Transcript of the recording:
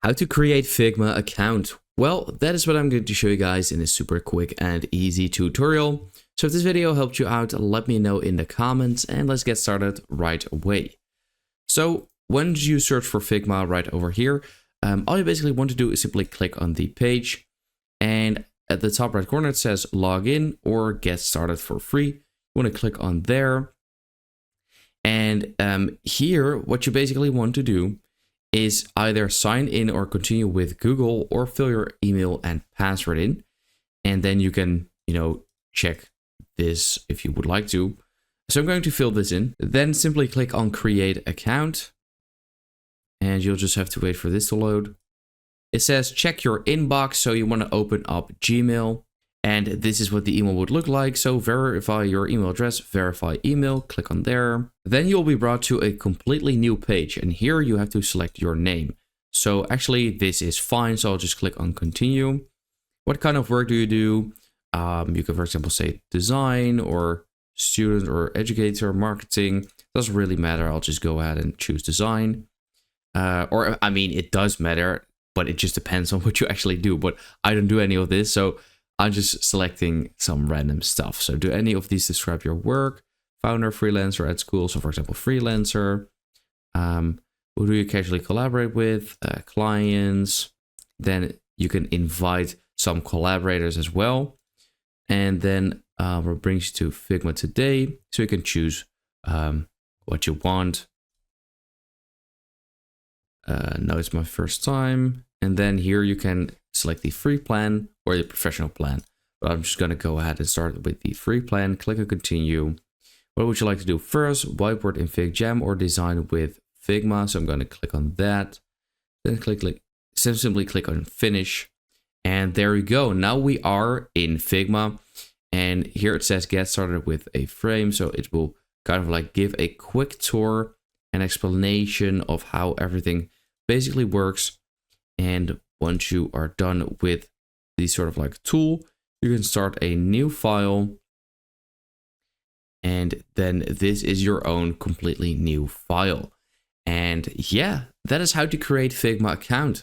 How to create Figma account. Well, that is what I'm going to show you guys in a super quick and easy tutorial. So if this video helped you out, let me know in the comments and let's get started right away. So when you search for Figma right over here, all you basically want to do is simply click on the page, and at the top right corner it says login or get started for free. You want to click on there, and here what you basically want to do is either sign in or continue with Google or fill your email and password in. And then you can, check this if you would like to. So I'm going to fill this in. Then simply click on Create Account. And you'll just have to wait for this to load. It says check your inbox. So you want to open up Gmail. And this is what the email would look like. So verify your email address, verify email, click on there. Then you'll be brought to a completely new page. And here you have to select your name. So actually this is fine. So I'll just click on continue. What kind of work do you do? You can, for example, say design or student or educator, marketing. Doesn't really matter. I'll just go ahead and choose design. It does matter, but it just depends on what you actually do. But I don't do any of this. So I'm just selecting some random stuff. So do any of these describe your work? Founder, freelancer at school. So for example, freelancer. Who do you casually collaborate with? Clients. Then you can invite some collaborators as well. And then what brings you to Figma today. So you can choose what you want. Now it's my first time. And then here you can select the free plan or the professional plan. But I'm just going to go ahead and start with the free plan. Click on continue. What would you like to do first? Whiteboard in FigJam or design with Figma. So I'm going to click on that. Then simply click on finish. And there we go. Now we are in Figma. And here it says get started with a frame. So it will kind of like give a quick tour and explanation of how everything basically works. And once you are done with this sort of like tool, you can start a new file. And then this is your own completely new file. And yeah, that is how to create Figma account.